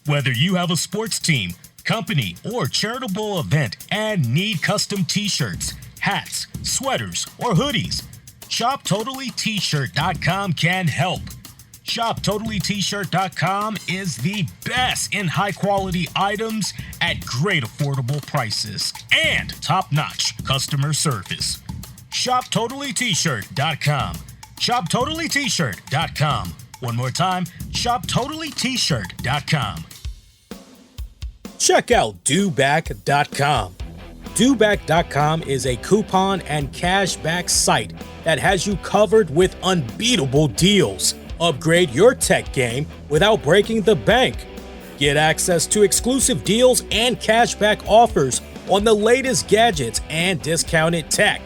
Whether you have a sports team, company, or charitable event and need custom t-shirts, hats, sweaters, or hoodies, ShopTotallyT-shirt.com can help. ShopTotallyT-shirt.com is the best in high-quality items at great affordable prices and top-notch customer service. ShopTotallyT-shirt.com. ShopTotallyT-shirt.com. One more time, ShopTotallyT-shirt.com. Check out DoBack.com. DoBack.com is a coupon and cashback site that has you covered with unbeatable deals. Upgrade your tech game without breaking the bank. Get access to exclusive deals and cashback offers on the latest gadgets and discounted tech.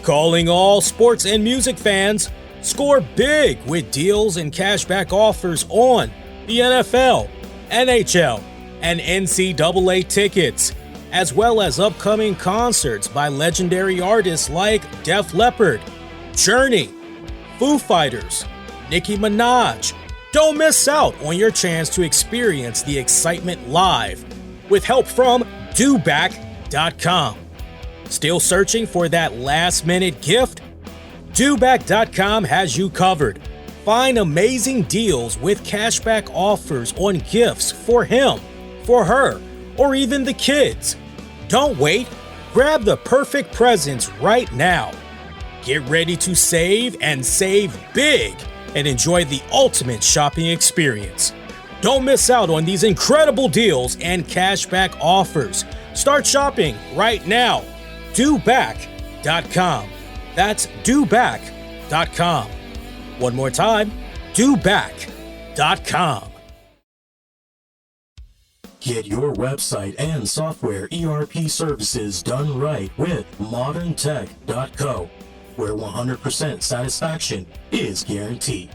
Calling all sports and music fans, score big with deals and cashback offers on the NFL, NHL, and NCAA tickets, as well as upcoming concerts by legendary artists like Def Leppard, Journey, Foo Fighters, Nicki Minaj. Don't miss out on your chance to experience the excitement live with help from DoBack.com. Still searching for that last-minute gift? DoBack.com has you covered. Find amazing deals with cashback offers on gifts for him, for her, or even the kids. Don't wait. Grab the perfect presents right now. Get ready to save and save big and enjoy the ultimate shopping experience. Don't miss out on these incredible deals and cashback offers. Start shopping right now. DoBack.com. That's DoBack.com. One more time, DoBack.com. Get your website and software ERP services done right with ModernTech.co, where 100% satisfaction is guaranteed.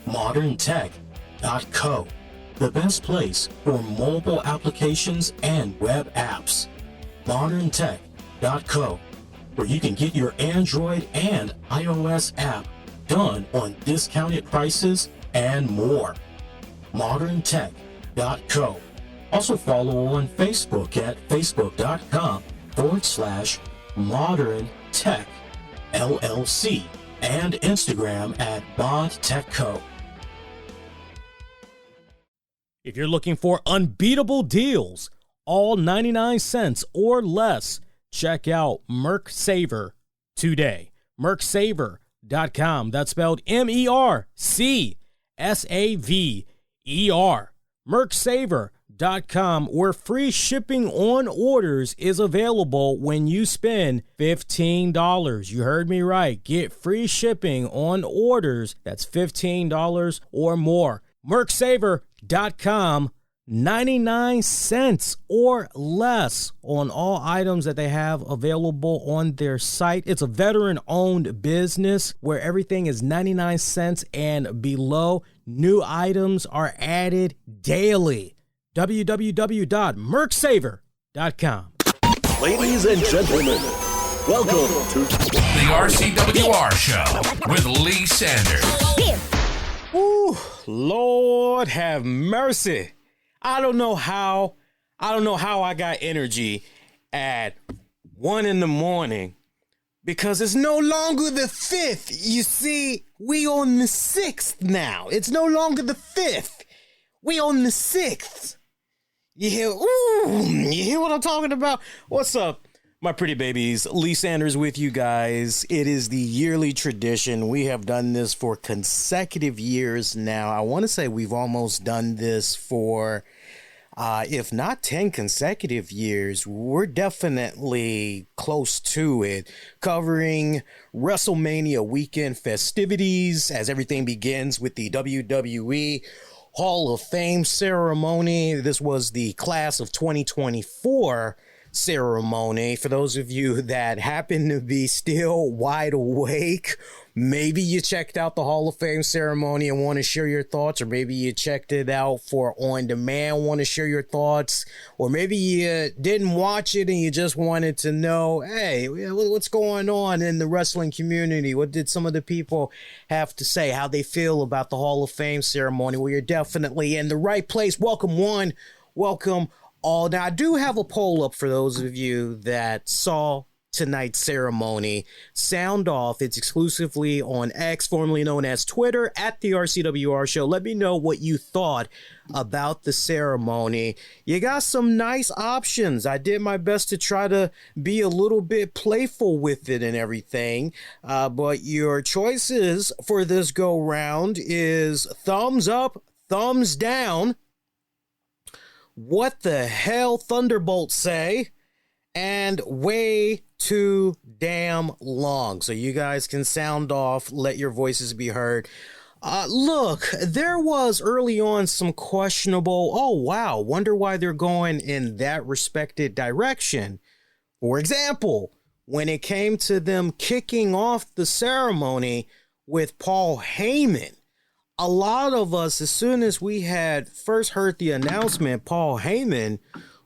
ModernTech.co, the best place for mobile applications and web apps. ModernTech.co, where you can get your Android and iOS app done on discounted prices and more. ModernTech.co. Also follow on Facebook at facebook.com/Modern Tech LLC and Instagram at BondTechCo. If you're looking for unbeatable deals, all 99 cents or less, check out Mercsaver today. Mercsaver.com. That's spelled MERCSAVER. Mercsaver.com, where free shipping on orders is available when you spend $15. You heard me right. Get free shipping on orders that's $15 or more. Mercsaver.com, 99 cents or less on all items that they have available on their site. It's a veteran-owned business where everything is 99 cents and below. New items are added daily. www.mercsaver.com. Ladies and gentlemen, welcome to the RCWR show with Lee Sanders. Ooh, Lord have mercy. I don't know how I got energy at 1 a.m. because it's no longer the 5th. You see, we on the 6th now. It's no longer the 5th. We on the 6th. You hear what I'm talking about? What's up, my pretty babies? Lee Sanders with you guys. It is the yearly tradition. We have done this for consecutive years now. I want to say we've almost done this for, if not 10 consecutive years, we're definitely close to it. Covering WrestleMania weekend festivities as everything begins with the WWE Hall of Fame ceremony. This was the class of 2024 ceremony. For those of you that happen to be still wide awake, maybe you checked out the Hall of Fame ceremony and want to share your thoughts, or maybe you checked it out for on demand, want to share your thoughts, or maybe you didn't watch it and you just wanted to know, hey, what's going on in the wrestling community? What did some of the people have to say, how they feel about the Hall of Fame ceremony? Well, you're definitely in the right place. Welcome one, welcome all. Now, I do have a poll up for those of you that saw tonight's ceremony. Sound off. It's exclusively on X, formerly known as Twitter, at the RCWR show. Let me know what you thought about the ceremony. You got some nice options. I did my best to try to be a little bit playful with it and everything. But your choices for this go round is thumbs up, thumbs down, what the hell Thunderbolt say, and way too damn long. So you guys can sound off, let your voices be heard. Look, there was early on some questionable, oh wow, wonder why they're going in that respected direction. For example, when it came to them kicking off the ceremony with Paul Heyman, a lot of us, as soon as we had first heard the announcement, Paul Heyman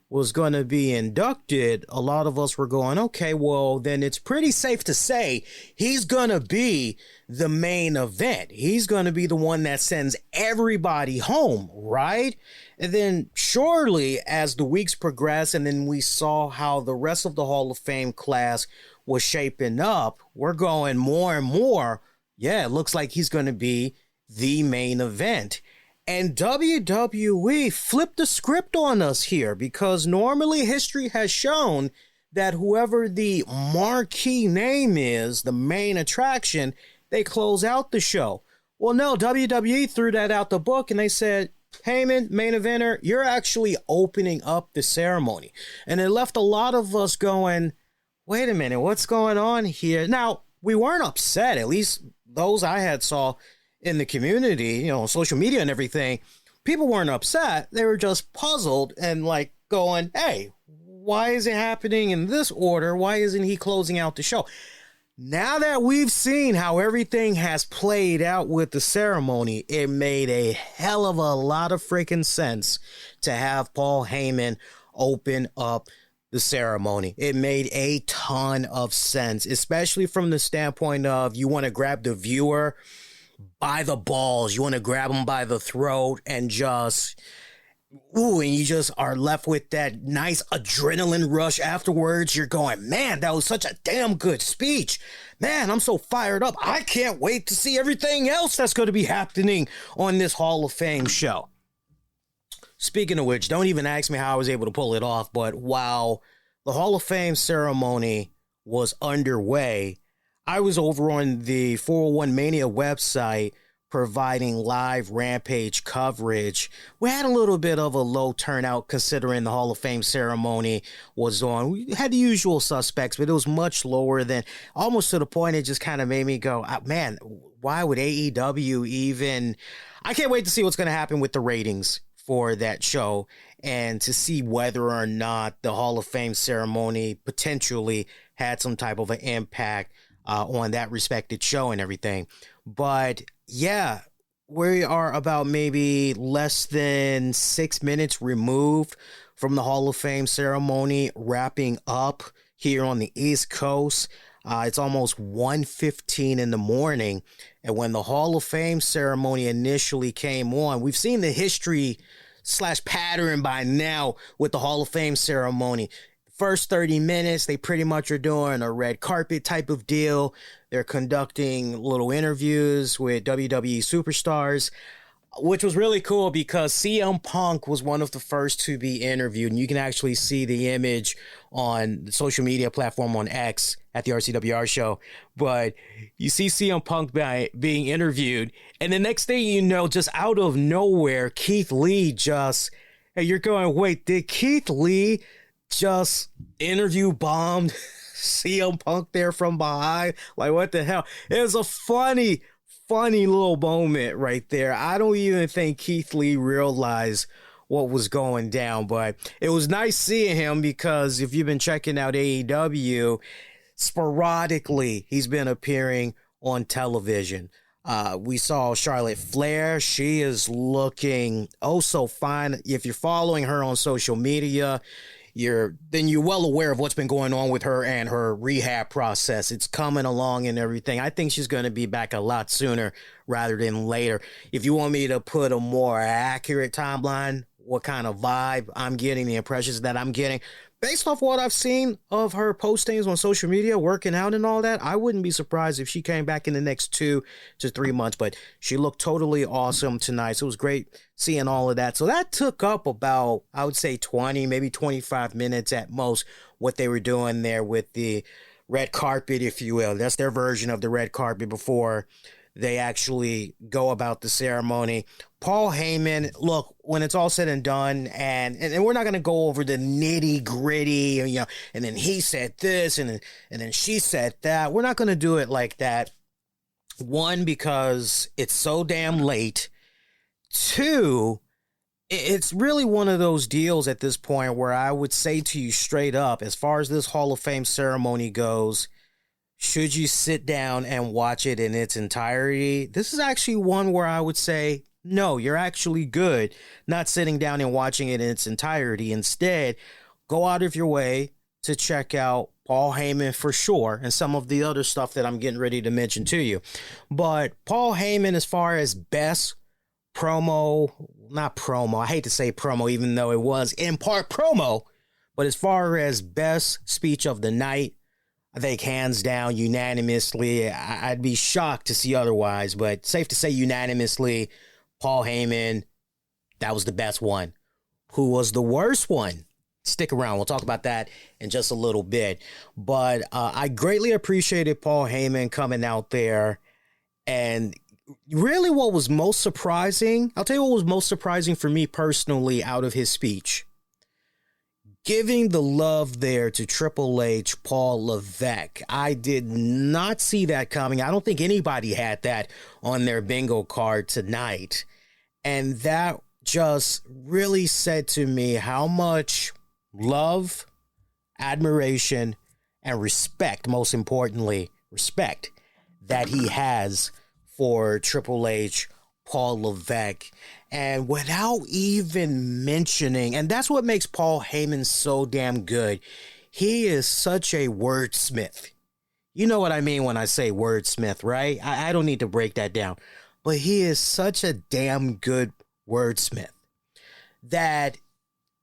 was going to be inducted, a lot of us were going, okay, well, then it's pretty safe to say he's going to be the main event. He's going to be the one that sends everybody home, right? And then surely as the weeks progress and then we saw how the rest of the Hall of Fame class was shaping up, we're going more and more, yeah, it looks like he's going to be the main event. And WWE flipped the script on us here, because normally history has shown that whoever the marquee name is, the main attraction, they close out the show. Well, no, WWE threw that out the book and they said, Heyman, main eventer, you're actually opening up the ceremony. And it left a lot of us going, wait a minute, what's going on here? Now, we weren't upset, at least those I had saw in the community, you know, social media and everything. People weren't upset. They were just puzzled and like going, hey, why is it happening in this order? Why isn't he closing out the show? Now that we've seen how everything has played out with the ceremony, it made a hell of a lot of freaking sense to have Paul Heyman open up the ceremony. It made a ton of sense, especially from the standpoint of you want to grab the viewer by the balls. You want to grab them by the throat and just, and you just are left with that nice adrenaline rush afterwards. You're going, man, that was such a damn good speech. Man, I'm so fired up. I can't wait to see everything else that's going to be happening on this Hall of Fame show. Speaking of which, don't even ask me how I was able to pull it off, but while the Hall of Fame ceremony was underway, I was over on the 401 Mania website providing live Rampage coverage. We had a little bit of a low turnout considering the Hall of Fame ceremony was on. We had the usual suspects, but it was much lower than, almost to the point it just kind of made me go, man, why would AEW even... I can't wait to see what's going to happen with the ratings for that show and to see whether or not the Hall of Fame ceremony potentially had some type of an impact on that respected show and everything. But yeah, we are about maybe less than 6 minutes removed from the Hall of Fame ceremony wrapping up here on the East Coast. It's almost 1:15 in the morning. And when the Hall of Fame ceremony initially came on, we've seen the history / pattern by now with the Hall of Fame ceremony. First 30 minutes, they pretty much are doing a red carpet type of deal. They're conducting little interviews with WWE superstars, which was really cool because CM Punk was one of the first to be interviewed. And you can actually see the image on the social media platform on X at the RCWR show. But you see CM Punk being interviewed. And the next thing you know, just out of nowhere, Keith Lee you're going, wait, did Keith Lee just interview bombed CM Punk there from behind? Like, what the hell? It was a funny little moment right there. I don't even think Keith Lee realized what was going down. But it was nice seeing him because if you've been checking out AEW, sporadically he's been appearing on television. We saw Charlotte Flair. She is looking oh so fine. If you're following her on social media, you're well aware of what's been going on with her and her rehab process. It's coming along and everything. I think she's going to be back a lot sooner rather than later. If you want me to put a more accurate timeline, what kind of vibe I'm getting, the impressions that I'm getting, based off what I've seen of her postings on social media, working out and all that, I wouldn't be surprised if she came back in the next 2 to 3 months. But she looked totally awesome tonight. So it was great seeing all of that. So that took up about, I would say 20, maybe 25 minutes at most, what they were doing there with the red carpet, if you will. That's their version of the red carpet before they actually go about the ceremony. Paul Heyman, look, when it's all said and done, and we're not going to go over the nitty gritty, and then he said this, and then she said that. We're not going to do it like that. One, because it's so damn late. Two, it's really one of those deals at this point where I would say to you straight up, as far as this Hall of Fame ceremony goes, should you sit down and watch it in its entirety? This is actually one where I would say, no, you're actually good not sitting down and watching it in its entirety. Instead, go out of your way to check out Paul Heyman for sure and some of the other stuff that I'm getting ready to mention to you. But Paul Heyman, as far as best promo, not promo, I hate to say promo, even though it was in part promo, but as far as best speech of the night, I think hands down, unanimously, I'd be shocked to see otherwise, but safe to say unanimously, Paul Heyman, that was the best one. Who was the worst one? Stick around. We'll talk about that in just a little bit. But I greatly appreciated Paul Heyman coming out there. And really what was most surprising, I'll tell you what was most surprising for me personally out of his speech. Giving the love there to Triple H, Paul Levesque. I did not see that coming. I don't think anybody had that on their bingo card tonight. And that just really said to me how much love, admiration, and respect, most importantly, respect, that he has for Triple H, Paul Levesque. And without even mentioning, and that's what makes Paul Heyman so damn good, he is such a wordsmith. You know what I mean when I say wordsmith, right? I don't need to break that down. But he is such a damn good wordsmith that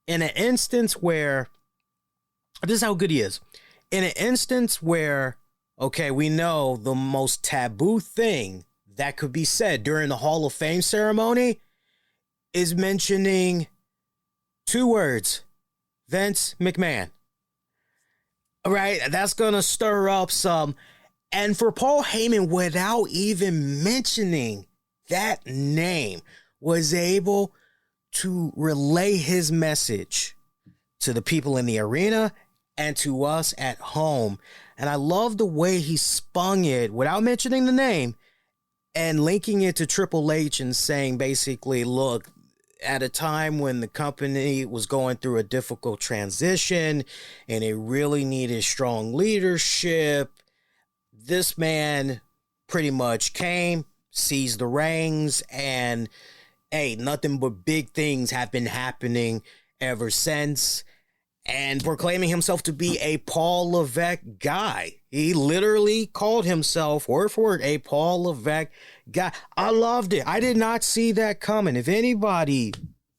in an instance where, this is how good he is. In an instance where, okay, we know the most taboo thing that could be said during the Hall of Fame ceremony is mentioning 2 words, Vince McMahon. All right, that's going to stir up some. And for Paul Heyman, without even mentioning that name, was able to relay his message to the people in the arena and to us at home. And I love the way he spun it without mentioning the name and linking it to Triple H and saying basically, look, at a time when the company was going through a difficult transition and it really needed strong leadership, this man pretty much came, seized the reins, and hey, nothing but big things have been happening ever since. And proclaiming himself to be a Paul Levesque guy. He literally called himself, word for word, a Paul Levesque guy. I loved it. I did not see that coming. If anybody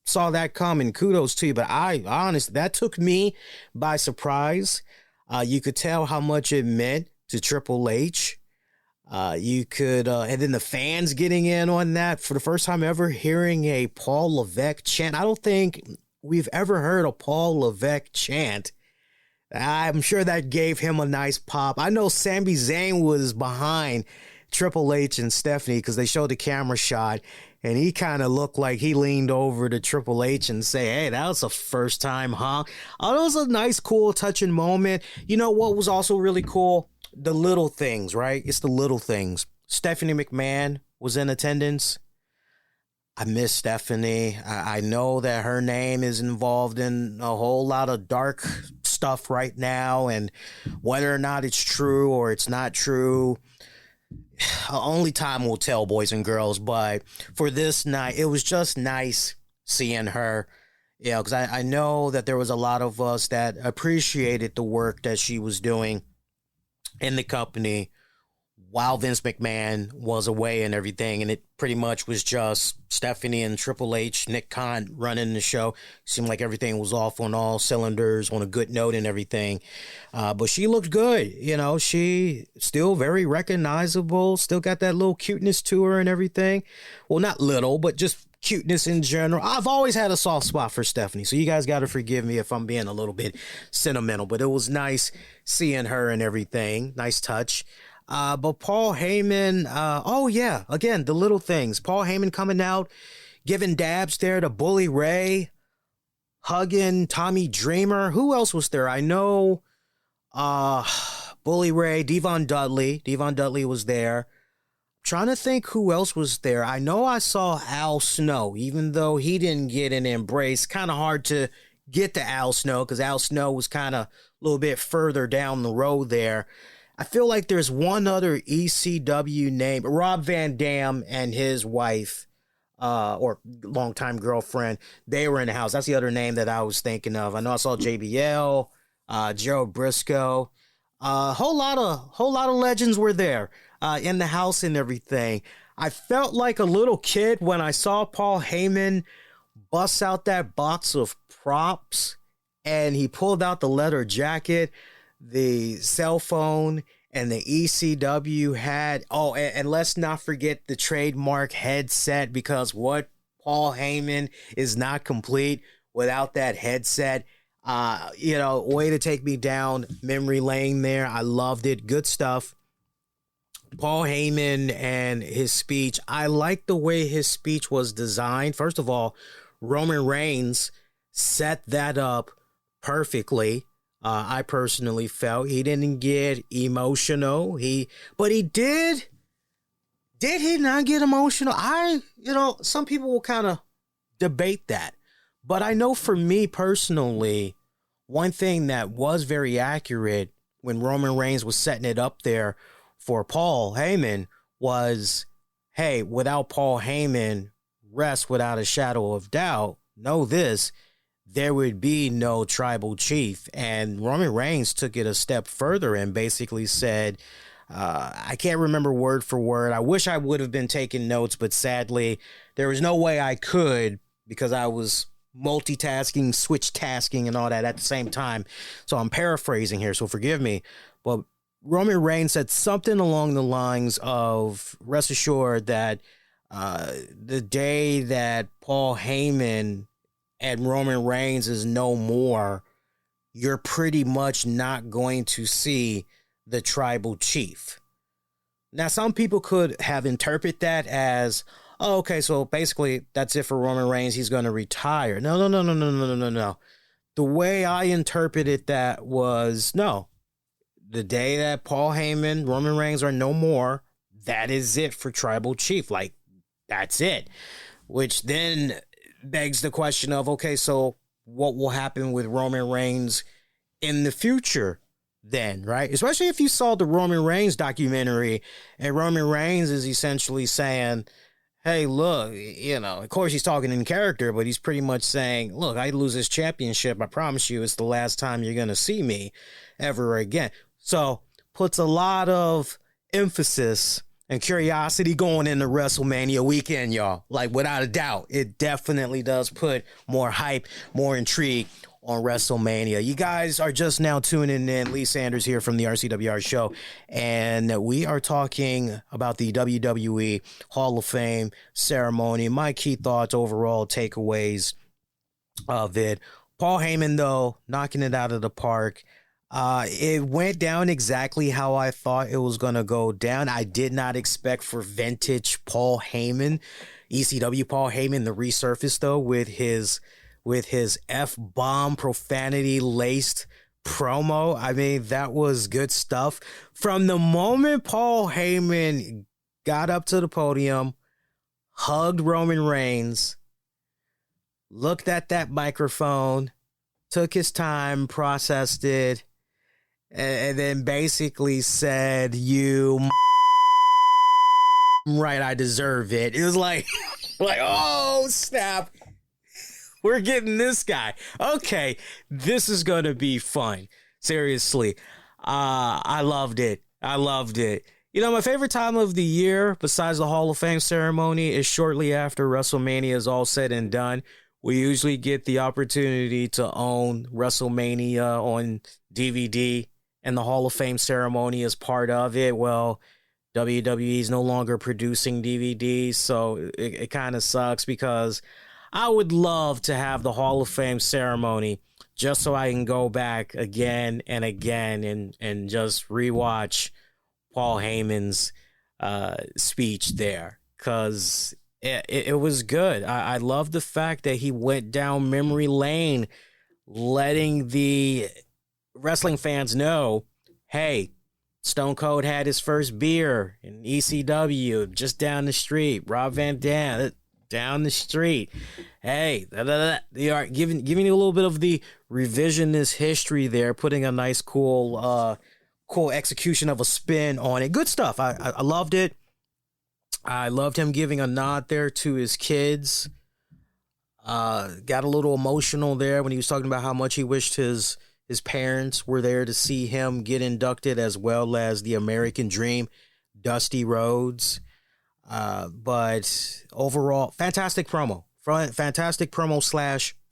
saw that coming, kudos to you. But honestly, that took me by surprise. You could tell how much it meant to Triple H. You could, and then the fans getting in on that for the first time ever, hearing a Paul Levesque chant. I don't think we've ever heard a Paul Levesque chant. I'm sure that gave him a nice pop. I know Sami Zayn was behind Triple H and Stephanie because they showed the camera shot, and he kind of looked like he leaned over to Triple H and say, hey, that was a first time, huh? Oh, it was a nice, cool, touching moment. You know what was also really cool? The little things, right? It's the little things. Stephanie McMahon was in attendance. I miss Stephanie. I know that her name is involved in a whole lot of dark stuff right now, and whether or not it's true or it's not true, only time will tell, boys and girls. But for this night, it was just nice seeing her, because I know that there was a lot of us that appreciated the work that she was doing in the company while Vince McMahon was away and everything. And it pretty much was just Stephanie and Triple H, Nick Khan running the show. Seemed like everything was off on all cylinders, on a good note and everything. But she looked good. She still very recognizable, still got that little cuteness to her and everything. Well, not little, but just cuteness in general. I've always had a soft spot for Stephanie, so you guys got to forgive me if I'm being a little bit sentimental, but it was nice seeing her and everything. Nice touch. But Paul Heyman, again, the little things. Paul Heyman coming out, giving dabs there to Bully Ray, hugging Tommy Dreamer. Who else was there? I know Bully Ray, Devon Dudley. Devon Dudley was there. Trying to think who else was there. I know I saw Al Snow, even though he didn't get an embrace. Kind of hard to get to Al Snow because Al Snow was kind of a little bit further down the road there. I feel like there's one other ECW name, Rob Van Dam and his wife, or longtime girlfriend. They were in the house. That's the other name that I was thinking of. I know I saw JBL, Joe Briscoe. Whole lot of legends were there in the house and everything. I felt like a little kid when I saw Paul Heyman bust out that box of props and he pulled out the leather jacket, the cell phone, and the ECW hat. Oh, and let's not forget the trademark headset, because what Paul Heyman is not complete without that headset. Way to take me down memory lane there. I loved it. Good stuff. Paul Heyman and his speech. I like the way his speech was designed. First of all, Roman Reigns set that up perfectly. I personally felt he didn't get emotional. But he did. Did he not get emotional? Some people will kind of debate that. But I know for me personally, one thing that was very accurate when Roman Reigns was setting it up there for Paul Heyman was, hey, without Paul Heyman, rest without a shadow of doubt, know this, there would be no tribal chief. And Roman Reigns took it a step further and basically said, I can't remember word for word. I wish I would have been taking notes, but sadly, there was no way I could because I was multitasking, switch tasking, and all that at the same time. So I'm paraphrasing here, so forgive me. But Roman Reigns said something along the lines of, rest assured that the day that Paul Heyman and Roman Reigns is no more, you're pretty much not going to see the tribal chief. Now, some people could have interpreted that as, oh, okay, so basically that's it for Roman Reigns. He's going to retire. No. The way I interpreted that was, no, the day that Paul Heyman, Roman Reigns are no more, that is it for tribal chief. Like, that's it. Which then begs the question of, okay, so what will happen with Roman Reigns in the future then, right? Especially if you saw the Roman Reigns documentary and Roman Reigns is essentially saying, hey, look, of course he's talking in character, but he's pretty much saying, look, I lose this championship. I promise you it's the last time you're going to see me ever again. So puts a lot of emphasis and curiosity going into WrestleMania weekend, y'all. Like, without a doubt, it definitely does put more hype, more intrigue on WrestleMania. You guys are just now tuning in. Lee Sanders here from the RCWR show, and we are talking about the WWE Hall of Fame ceremony. My key thoughts, overall takeaways of it. Paul Heyman, though, knocking it out of the park. It went down exactly how I thought it was going to go down. I did not expect for vintage Paul Heyman, ECW Paul Heyman, to resurface, though, with his F-bomb profanity laced promo. I mean, that was good stuff. From the moment Paul Heyman got up to the podium, hugged Roman Reigns, looked at that microphone, took his time, processed it, and then basically said, "You right, I deserve it." It was like, oh, snap. We're getting this guy. Okay, this is going to be fun. Seriously. I loved it. You know, my favorite time of the year, besides the Hall of Fame ceremony, is shortly after WrestleMania is all said and done. We usually get the opportunity to own WrestleMania on DVD, and the Hall of Fame ceremony is part of it. Well, WWE is no longer producing DVDs, so it kind of sucks, because I would love to have the Hall of Fame ceremony just so I can go back again and again and just rewatch Paul Heyman's speech there, because it was good. I love the fact that he went down memory lane, letting the wrestling fans know, hey, Stone Cold had his first beer in ECW just down the street. Rob Van Dam down the street. Hey, they are giving you a little bit of the revisionist history there, putting a nice, cool execution of a spin on it. Good stuff. I loved it. I loved him giving a nod there to his kids. Got a little emotional there when he was talking about how much he wished his parents were there to see him get inducted, as well as the American Dream, Dusty Rhodes. But overall, fantastic promo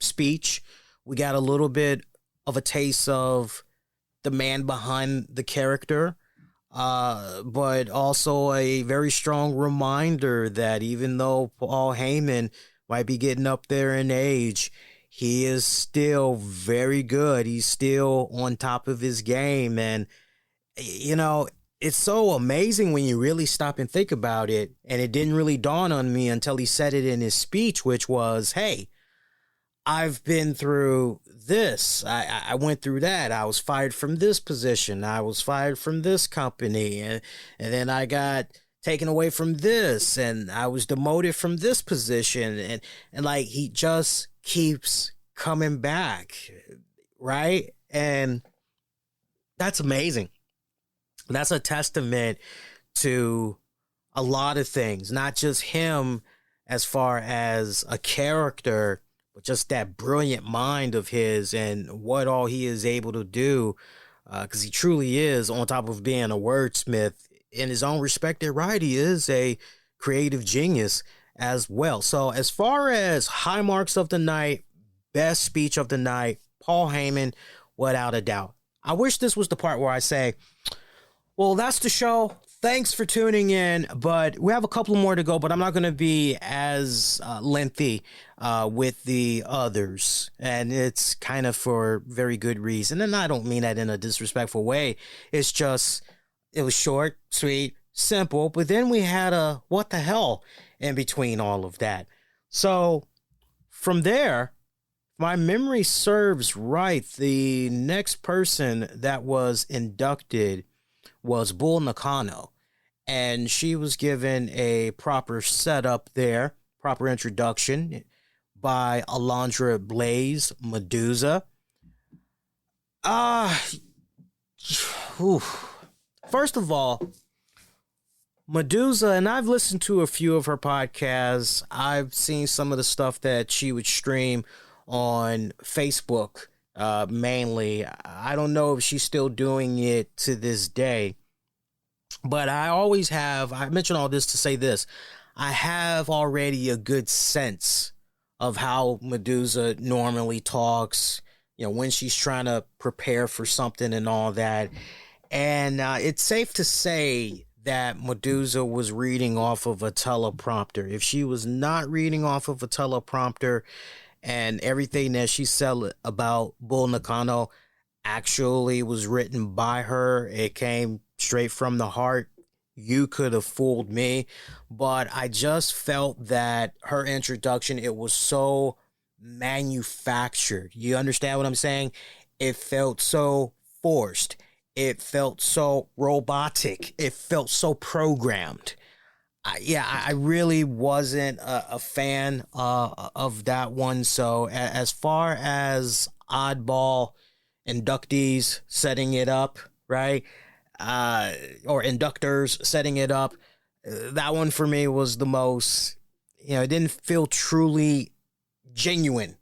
/ speech. We got a little bit of a taste of the man behind the character, but also a very strong reminder that even though Paul Heyman might be getting up there in age, he is still very good. He's still on top of his game. And, you know, it's so amazing when you really stop and think about it. And it didn't really dawn on me until he said it in his speech, which was, hey, I've been through this. I went through that. I was fired from this position. I was fired from this company. And then I got taken away from this. And I was demoted from this position. And like, he just keeps coming back, right? And that's amazing. That's a testament to a lot of things, not just him as far as a character, but just that brilliant mind of his and what all he is able to do, because he truly is, on top of being a wordsmith in his own respected right, he is a creative genius as well. So as far as high marks of the night, best speech of the night, Paul Heyman, without a doubt. I wish this was the part where I say, well, that's the show. Thanks for tuning in, but we have a couple more to go, but I'm not going to be as lengthy with the others, and it's kind of for very good reason, and I don't mean that in a disrespectful way. It's just, it was short, sweet, simple, but then we had a what the hell in between all of that. So from there, my memory serves right, the next person that was inducted was Bull Nakano, and she was given a proper setup there, proper introduction by Alundra Blaze Medusa. First of all, Medusa, and I've listened to a few of her podcasts. I've seen some of the stuff that she would stream on Facebook, mainly. I don't know if she's still doing it to this day, but I mention all this to say this. I have already a good sense of how Medusa normally talks, you know, when she's trying to prepare for something and all that. And it's safe to say that Medusa was reading off of a teleprompter. If she was not reading off of a teleprompter, and everything that she said about Bull Nakano actually was written by her, it came straight from the heart, you could have fooled me. But I just felt that her introduction, it was so manufactured. You understand what I'm saying? It felt so forced. It felt so robotic. It felt so programmed. I really wasn't a fan of that one. So as far as oddball inductees setting it up, right? Or inductors setting it up, that one for me was the most, it didn't feel truly genuine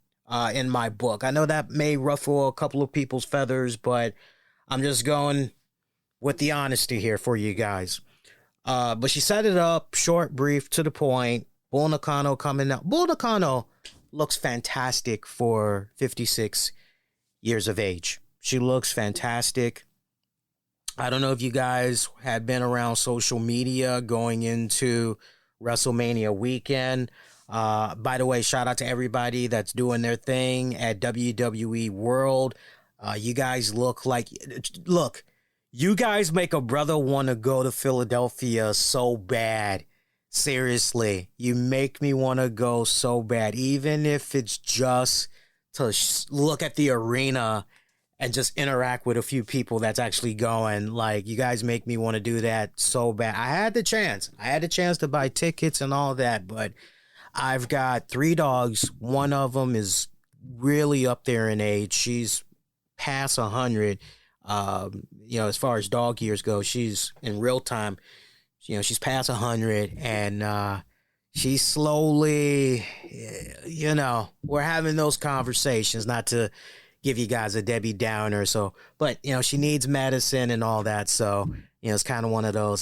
in my book. I know that may ruffle a couple of people's feathers, but I'm just going with the honesty here for you guys. But she set it up short, brief, to the point. Bull Nakano coming out. Bull Nakano looks fantastic for 56 years of age. She looks fantastic. I don't know if you guys had been around social media going into WrestleMania weekend. By the way, shout out to everybody that's doing their thing at WWE World. You guys look, you guys make a brother want to go to Philadelphia so bad. Seriously, you make me want to go so bad, even if it's just to look at the arena and just interact with a few people that's actually going. Like, you guys make me want to do that so bad. I had the chance to buy tickets and all that, but I've got 3 dogs. One of them is really up there in age. She's past 100. As far as dog years go, she's in real time, she's past 100, and she's slowly, we're having those conversations, not to give you guys a Debbie Downer. So, but, she needs medicine and all that. So, it's kind of one of those,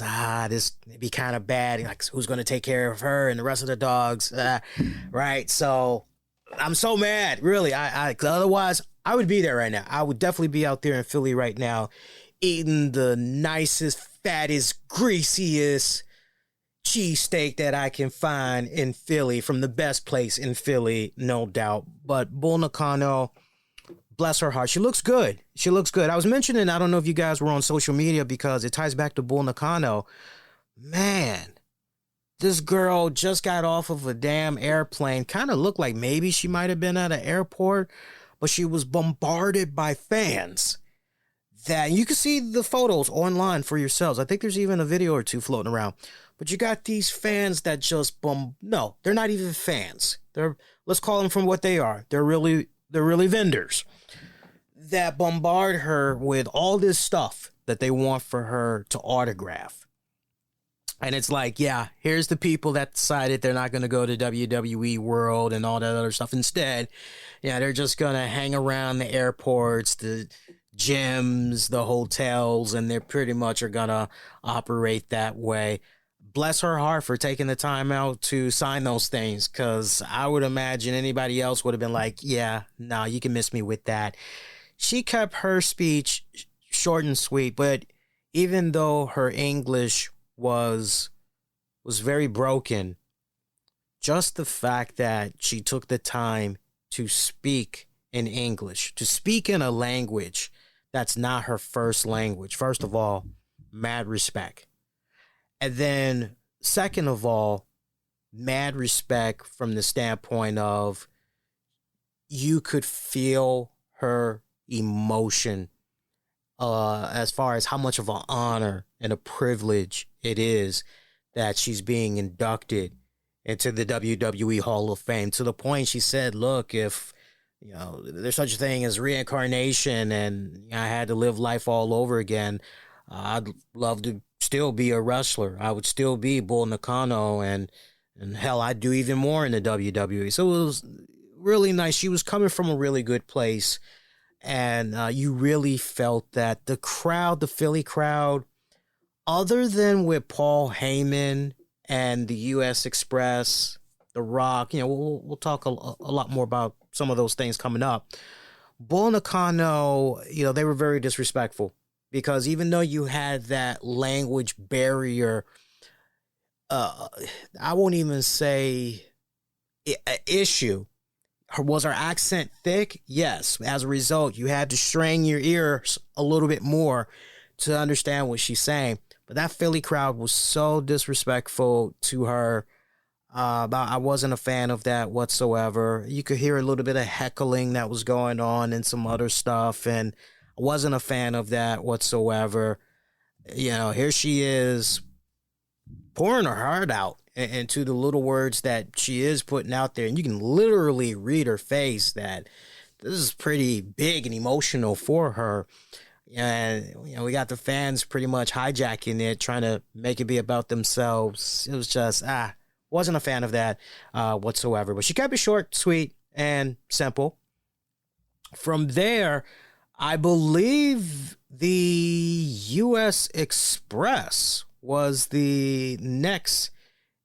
this may be kind of bad. Like, who's going to take care of her and the rest of the dogs? Right. So I'm so mad, really. Otherwise I would be there right now. I would definitely be out there in Philly right now, eating the nicest, fattest, greasiest cheesesteak that I can find in Philly, from the best place in Philly, no doubt. But Bull Nakano, bless her heart, she looks good. She looks good. I was mentioning, I don't know if you guys were on social media, because it ties back to Bull Nakano. Man, this girl just got off of a damn airplane. Kind of looked like maybe she might have been at an airport, but she was bombarded by fans. That you can see the photos online for yourselves. I think there's even a video or two floating around. But you got these fans that just no, they're not even fans. Let's call them from what they are. They're really vendors that bombard her with all this stuff that they want for her to autograph. And it's like, yeah, here's the people that decided they're not going to go to WWE World and all that other stuff. Instead, they're just going to hang around the airports, the gyms, the hotels, and they pretty much are going to operate that way. Bless her heart for taking the time out to sign those things, because I would imagine anybody else would have been like, yeah, no, you can miss me with that. She kept her speech short and sweet, but even though her English was very broken, just the fact that she took the time to speak in English, to speak in a language that's not her first language, first of all, mad respect. And then second of all, mad respect from the standpoint of you could feel her emotion as far as how much of an honor and a privilege it is that she's being inducted into the WWE Hall of Fame, to the point she said, look, if there's such a thing as reincarnation and I had to live life all over again, I'd love to still be a wrestler. I would still be Bull Nakano, and hell, I'd do even more in the WWE. So it was really nice. She was coming from a really good place, and you really felt that the crowd, the Philly crowd, other than with Paul Heyman and the U.S. Express, The Rock, we'll talk a lot more about some of those things coming up. Bull Nakano, they were very disrespectful, because even though you had that language barrier, I won't even say issue. Was her accent thick? Yes. As a result, you had to strain your ears a little bit more to understand what she's saying. But that Philly crowd was so disrespectful to her. I wasn't a fan of that whatsoever. You could hear a little bit of heckling that was going on and some other stuff, and I wasn't a fan of that whatsoever. Here she is pouring her heart out into the little words that she is putting out there. And you can literally read her face that this is pretty big and emotional for her. And, we got the fans pretty much hijacking it, trying to make it be about themselves. It was just, wasn't a fan of that whatsoever. But she kept it short, sweet, and simple. From there, I believe the U.S. Express was the next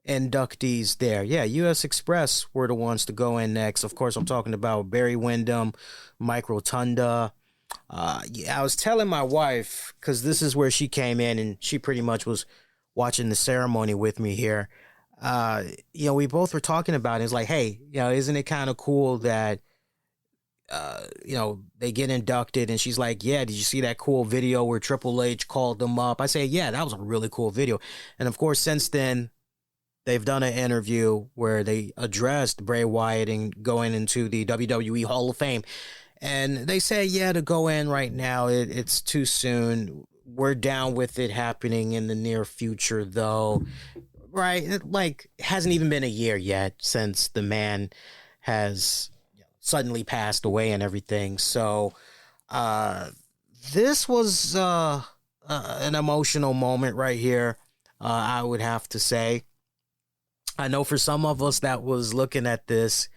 inductees there. Yeah, U.S. Express were the ones to go in next. Of course, I'm talking about Barry Windham, Mike Rotunda. I was telling my wife, because this is where she came in and she pretty much was watching the ceremony with me here. We both were talking about it. It's like, hey, isn't it kind of cool that they get inducted? And she's like, yeah, did you see that cool video where Triple H called them up? I say, yeah, that was a really cool video. And of course, since then, they've done an interview where they addressed Bray Wyatt and going into the WWE Hall of Fame. And they say, yeah, to go in right now, it's too soon. We're down with it happening in the near future, though. Right? It hasn't even been a year yet since the man has suddenly passed away and everything. So this was an emotional moment right here, I would have to say. I know for some of us that was looking at this,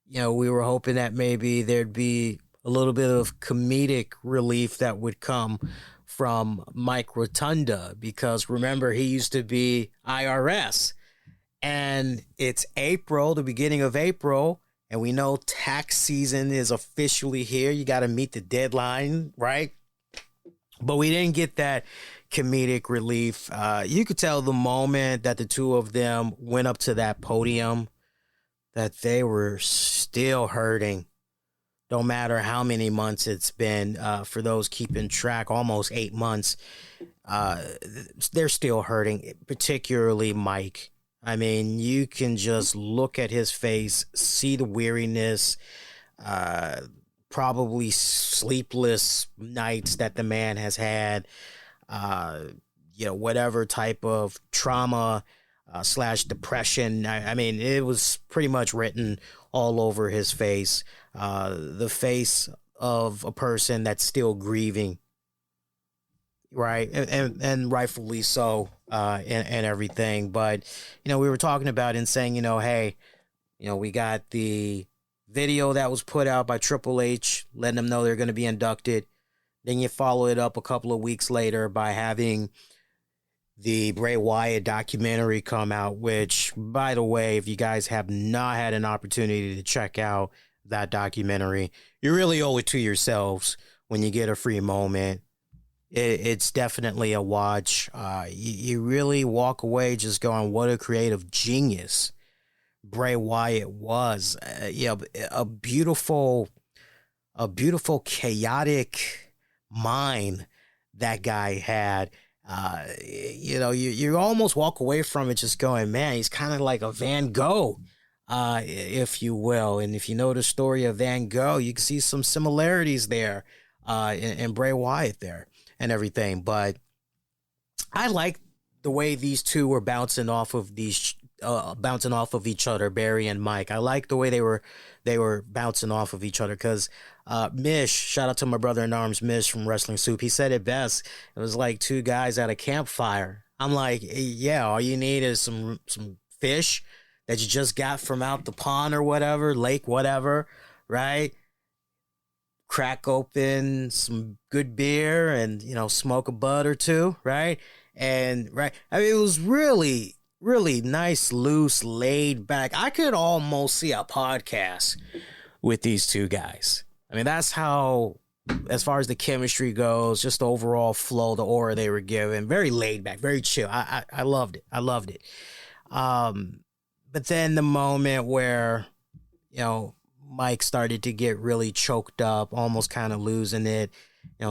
we were hoping that maybe there'd be a little bit of comedic relief that would come from Mike Rotunda, because remember, he used to be IRS, and it's April, the beginning of April, and we know tax season is officially here. You got to meet the deadline, right? But we didn't get that comedic relief. You could tell the moment that the two of them went up to that podium that they were still hurting. No matter how many months it's been, for those keeping track, almost 8 months, they're still hurting, particularly Mike. I mean, you can just look at his face, see the weariness, probably sleepless nights that the man has had, whatever type of trauma / depression. I mean, it was pretty much written all over his face. The face of a person that's still grieving, right? And rightfully so, and everything. But, we were talking about and saying, hey, we got the video that was put out by Triple H, letting them know they're going to be inducted. Then you follow it up a couple of weeks later by having the Bray Wyatt documentary come out, which, by the way, if you guys have not had an opportunity to check out that documentary, you really owe it to yourselves when you get a free moment. It's definitely a watch. You really walk away just going, what a creative genius Bray Wyatt was. A beautiful, chaotic mind that guy had. You almost walk away from it just going, man, he's kind of like a Van Gogh, if you will. And if you know the story of Van Gogh, you can see some similarities there in Bray Wyatt there and everything. But I like the way these two were bouncing off of each other, Barry and Mike. I like the way they were bouncing off of each other, because Mish, shout out to my brother in arms, Mish from Wrestling Soup, he said it best. It was like two guys at a campfire. I'm like, yeah, all you need is some fish that you just got from out the pond or whatever, lake, whatever, right? Crack open some good beer and, smoke a bud or two, right? And, right, I mean, it was really, really nice, loose, laid back. I could almost see a podcast with these two guys. I mean, that's how, as far as the chemistry goes, just the overall flow, the aura they were given, very laid back, very chill. I loved it. I loved it. But then the moment where, Mike started to get really choked up, almost kind of losing it,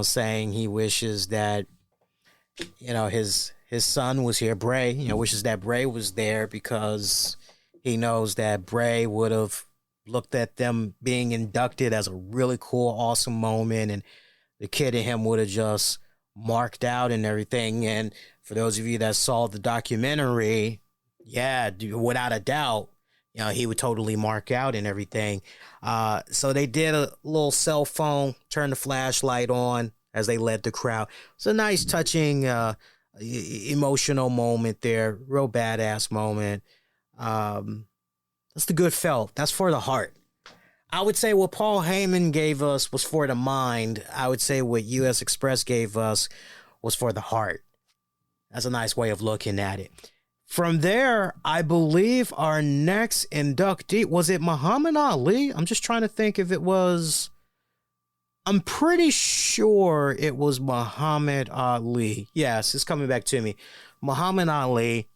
saying he wishes that, his son was here, Bray, wishes that Bray was there, because he knows that Bray would have looked at them being inducted as a really cool, awesome moment, and the kid in him would have just marked out and everything. And for those of you that saw the documentary, yeah, without a doubt, you know, he would totally mark out and everything. So they did a little cell phone, turn the flashlight on as they led the crowd. It's a nice, touching, emotional moment there. Real badass moment. That's the good felt. That's for the heart. I would say what Paul Heyman gave us was for the mind. I would say what U.S. Express gave us was for the heart. That's a nice way of looking at it. From there, I believe our next inductee, was it Muhammad Ali? I'm just trying to think if it was. I'm pretty sure it was Muhammad Ali. Yes, it's coming back to me. Muhammad Ali.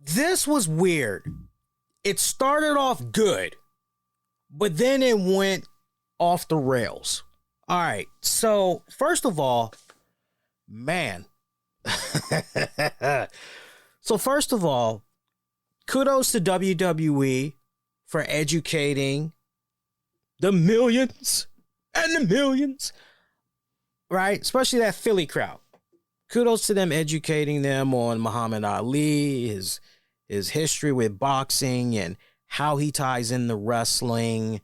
This was weird. It started off good, but then it went off the rails. All right. So, first of all, man. So, first of all, kudos to WWE for educating the millions and the millions, right? Especially that Philly crowd. Kudos to them educating them on Muhammad Ali, his history with boxing and how he ties in the wrestling.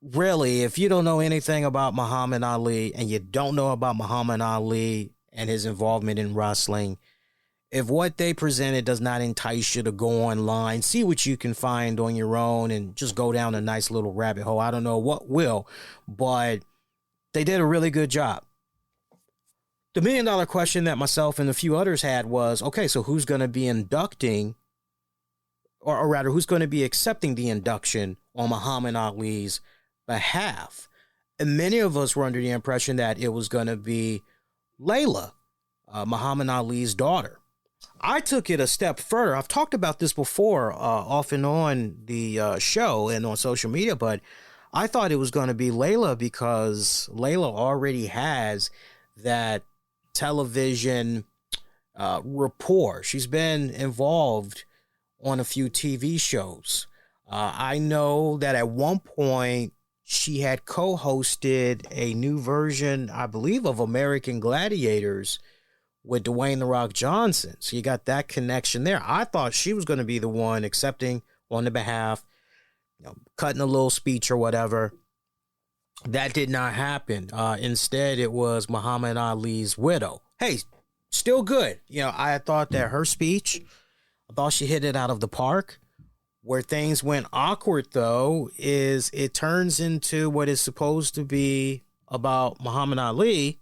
Really, if you don't know anything about Muhammad Ali and you don't know about Muhammad Ali and his involvement in wrestling, if what they presented does not entice you to go online, see what you can find on your own and just go down a nice little rabbit hole. I don't know what will, but they did a really good job. The $1 million question that myself and a few others had was, okay, so who's going to be inducting, or rather, who's going to be accepting the induction on Muhammad Ali's behalf? And many of us were under the impression that it was going to be Layla, Muhammad Ali's daughter. I took it a step further. I've talked about this before, off and on the show and on social media, but I thought it was going to be Layla because Layla already has that television rapport. She's been involved on a few TV shows. I know that at one point she had co-hosted a new version, I believe, of American Gladiators with Dwayne "The Rock" Johnson. So you got that connection there. I thought she was going to be the one accepting on the behalf, you know, cutting a little speech or whatever. That did not happen. Instead, it was Muhammad Ali's widow. Hey, still good. You know, I thought that her speech, I thought she hit it out of the park. Where things went awkward, though, is it turns into what is supposed to be about Muhammad Ali,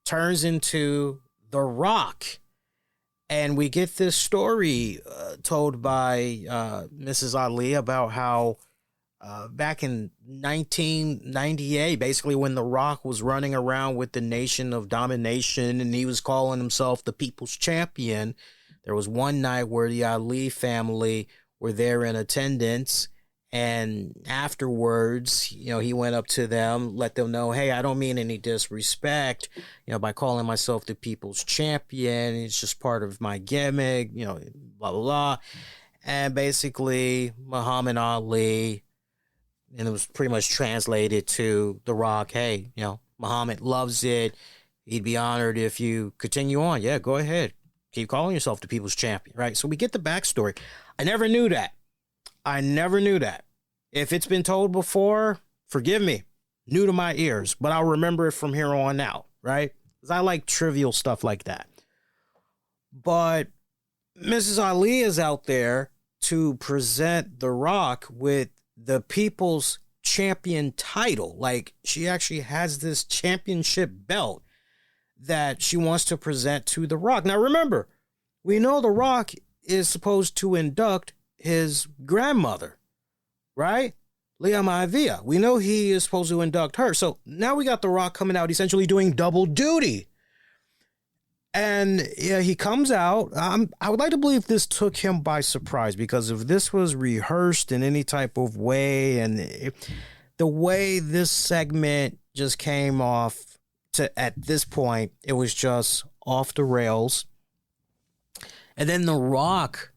turns into The Rock. And we get this story told by Mrs. Ali about how back in 1998, basically when The Rock was running around with the Nation of Domination and he was calling himself the People's Champion, there was one night where the Ali family were there in attendance, and afterwards, you know, he went up to them, let them know, hey, I don't mean any disrespect, you know, by calling myself the People's Champion. It's just part of my gimmick, you know, blah, blah, blah. And basically, Muhammad Ali, and it was pretty much translated to The Rock, hey, you know, Muhammad loves it. He'd be honored if you continue on. Yeah, go ahead. Keep calling yourself the People's Champion, right? So we get the backstory. I never knew that. If it's been told before, forgive me. New to my ears, but I'll remember it from here on out, right? Because I like trivial stuff like that. But Mrs. Ali is out there to present The Rock with the People's Champion title. Like, she actually has this championship belt that she wants to present to The Rock. Now, remember, we know The Rock is supposed to induct his grandmother, right? Leah Maivia. We know he is supposed to induct her. So now we got The Rock coming out, essentially doing double duty. And yeah, he comes out. I would like to believe this took him by surprise, because if this was rehearsed in any type of way, and the way this segment just came off at this point, it was just off the rails. And then The Rock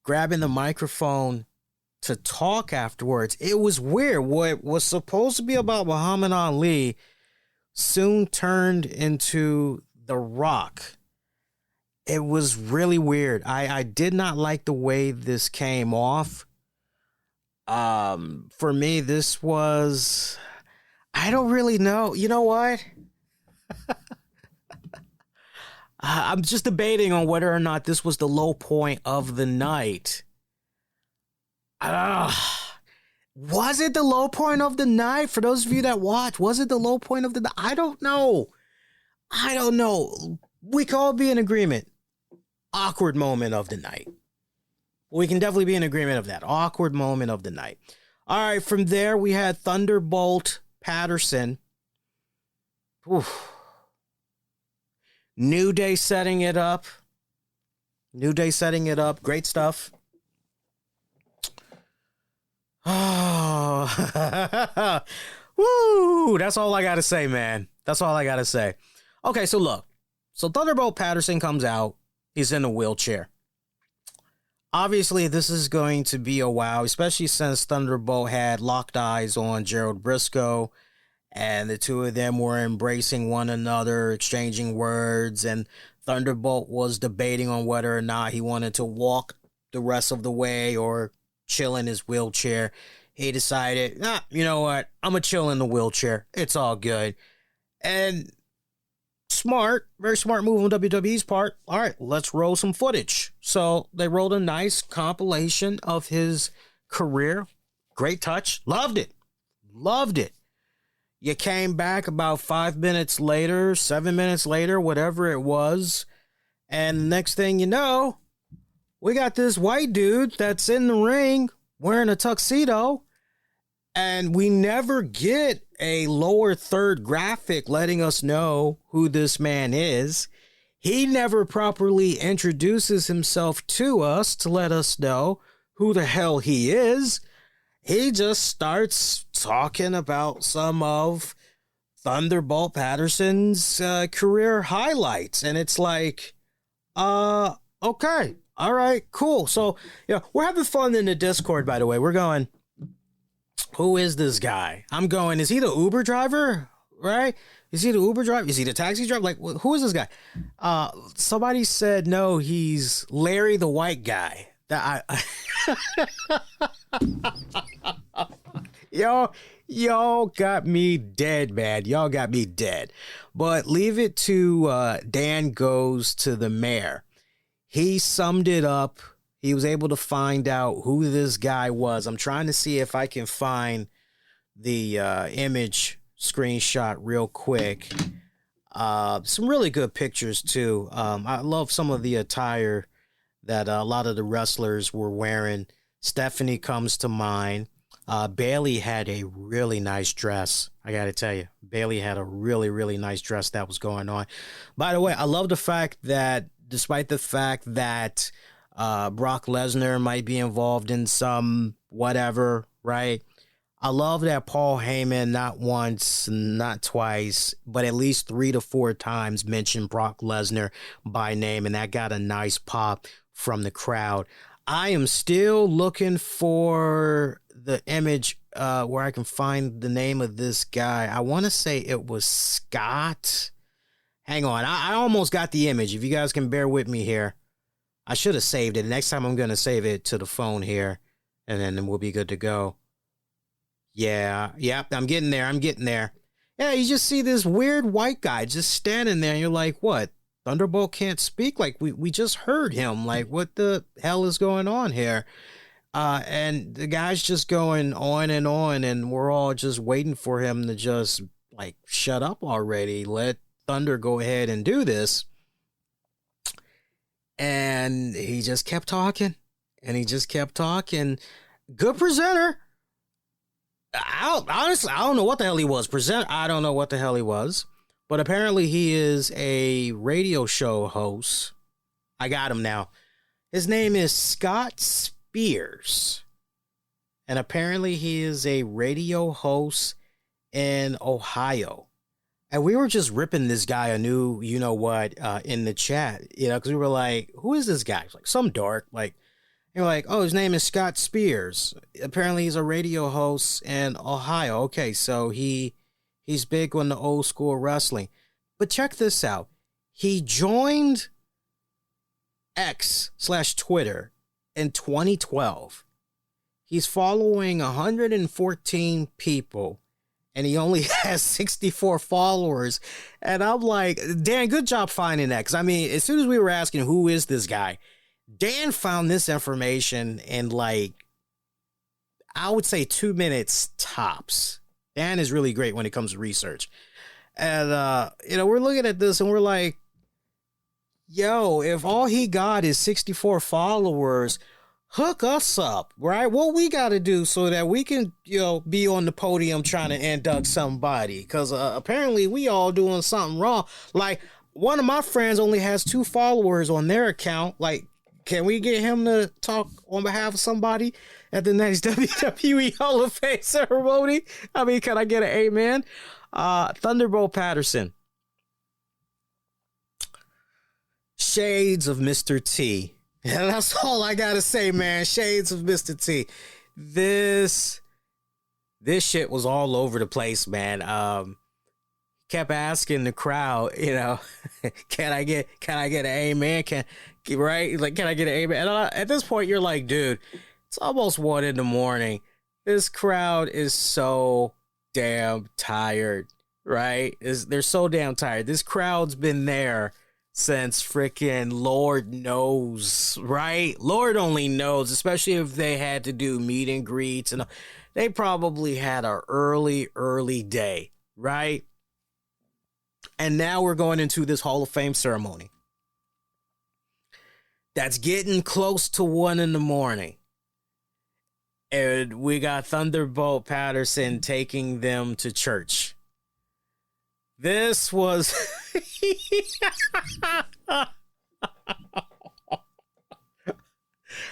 grabbing the microphone to talk afterwards. It was weird. What was supposed to be about Muhammad Ali soon turned into The Rock. It was really weird. I did not like the way this came off. For me, this was, I don't really know. You know what? I'm just debating on whether or not this was the low point of the night. Was it the low point of the night? For those of you that watch, was it the low point of the night? I don't know. We can all be in agreement. Awkward moment of the night. We can definitely be in agreement of that. Awkward moment of the night. All right, from there, we had Thunderbolt Patterson. Oof. New Day setting it up. Great stuff. Oh, woo! That's all I got to say, man. That's all I got to say. Okay, so look. So Thunderbolt Patterson comes out. He's in a wheelchair. Obviously, this is going to be a while, especially since Thunderbolt had locked eyes on Gerald Briscoe, and the two of them were embracing one another, exchanging words, and Thunderbolt was debating on whether or not he wanted to walk the rest of the way or chill in his wheelchair. He decided, you know what? I'm going to chill in the wheelchair. It's all good. And very smart move on WWE's part. All right, let's roll some footage. So they rolled a nice compilation of his career. Great touch. Loved it. You came back about 5 minutes later, 7 minutes later, whatever it was. And next thing you know, we got this white dude that's in the ring wearing a tuxedo. And we never get a lower third graphic letting us know who this man is. He never properly introduces himself to us to let us know who the hell he is. He just starts talking about some of Thunderbolt Patterson's career highlights. And it's like, okay, all right, cool. So, yeah, we're having fun in the Discord, by the way. We're going, who is this guy? I'm going, is he the Uber driver? Right? Is he the Uber driver? Is he the taxi driver? Like, who is this guy? Somebody said, no, he's Larry the white guy. Y'all got me dead, man. Y'all got me dead. But leave it to Dan Goes to the Mayor. He summed it up. He was able to find out who this guy was. I'm trying to see if I can find the image screenshot real quick. Some really good pictures, too. I love some of the attire that a lot of the wrestlers were wearing. Stephanie comes to mind. Bailey had a really nice dress. I got to tell you, Bailey had a really, really nice dress that was going on. By the way, I love the fact that despite the fact that Brock Lesnar might be involved in some whatever, right? I love that Paul Heyman not once, not twice, but at least 3 to 4 times mentioned Brock Lesnar by name, and that got a nice pop from the crowd. I am still looking for the image where I can find the name of this guy. I want to say it was Scott. Hang on. I almost got the image. If you guys can bear with me here. I should have saved it. Next time I'm going to save it to the phone here, and then we'll be good to go. Yeah. Yep. I'm getting there. Yeah. You just see this weird white guy just standing there, and you're like, what? Thunderbolt can't speak? Like, we just heard him. Like, what the hell is going on here? And the guy's just going on, and we're all just waiting for him to just, like, shut up already. Let Thunder go ahead and do this. And he just kept talking. Good presenter. Honestly, I don't know what the hell he was. I don't know what the hell he was. But apparently he is a radio show host. I got him now. His name is Scott Spears. And apparently he is a radio host in Ohio. And we were just ripping this guy a new, you know what, in the chat, because we were like, who is this guy? It's like some dork, like, you're like, oh, his name is Scott Spears. Apparently he's a radio host in Ohio. Okay, so he He's big on the old school wrestling. But check this out. He joined X/Twitter in 2012. He's following 114 people, and he only has 64 followers. And I'm like, Dan, good job finding that. Because, I mean, as soon as we were asking, who is this guy? Dan found this information in, like, I would say 2 minutes tops. Dan is really great when it comes to research. And, we're looking at this and we're like, yo, if all he got is 64 followers, hook us up, right? What we got to do so that we can, be on the podium trying to induct somebody. Because apparently we all doing something wrong. Like, one of my friends only has 2 followers on their account. Like, can we get him to talk on behalf of somebody at the next WWE Hall of Fame ceremony? I mean, can I get an amen? Thunderbolt Patterson. Shades of Mr. T. And that's all I gotta say, man. Shades of Mr. T. This shit was all over the place, man. Kept asking the crowd, can I get an amen? Can I get an amen? And at this point, you're like, dude, it's almost 1 a.m. This crowd is so damn tired, right? They're so damn tired. This crowd's been there since freaking Lord knows, right? Lord only knows, especially if they had to do meet and greets, and they probably had an early day, right? And now we're going into this Hall of Fame ceremony that's getting close to 1 a.m. And we got Thunderbolt Patterson taking them to church. This was...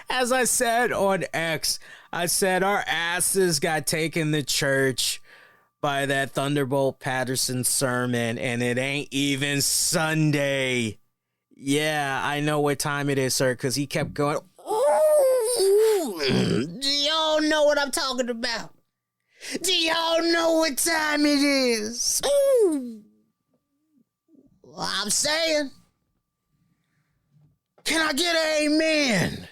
As I said on X, I said our asses got taken to church by that Thunderbolt Patterson sermon, and it ain't even Sunday. Yeah, I know what time it is, sir, because he kept going, ooh, do y'all know what I'm talking about? Do y'all know what time it is? Ooh. Well, I'm saying, can I get an amen?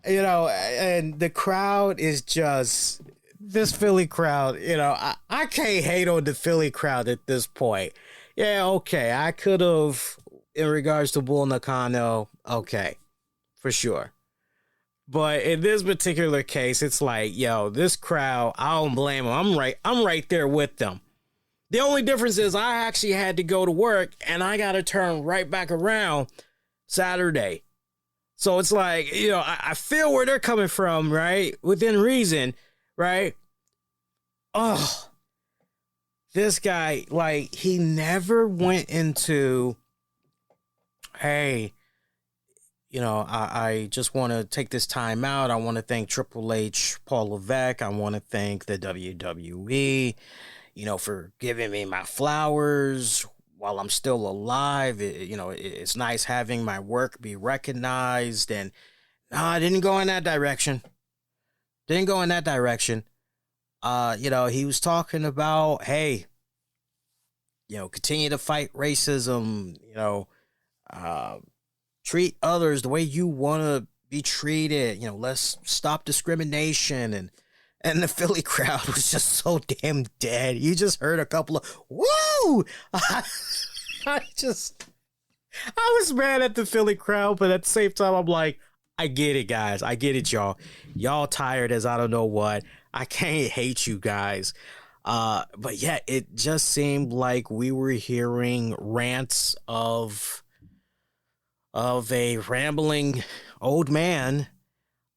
And the crowd is just... This Philly crowd, I can't hate on the Philly crowd at this point. Yeah, okay, I could have, in regards to Bull Nakano, okay, for sure. But in this particular case, it's like, yo, this crowd, I don't blame them. I'm right there with them. The only difference is I actually had to go to work, and I got to turn right back around Saturday. So it's like, I feel where they're coming from, right? Within reason. Right? Oh, this guy, like, he never went into, hey, I just want to take this time out. I want to thank Triple H, Paul Levesque. I want to thank the WWE, for giving me my flowers while I'm still alive. It's nice having my work be recognized. And no, I didn't go in that direction. He was talking about, hey, continue to fight racism, treat others the way you want to be treated, let's stop discrimination. And the Philly crowd was just so damn dead. You just heard a couple of, woo! I was mad at the Philly crowd, but at the same time, I'm like, I get it, guys. I get it, y'all. Y'all tired as I don't know what. I can't hate you guys. But yeah, it just seemed like we were hearing rants of a rambling old man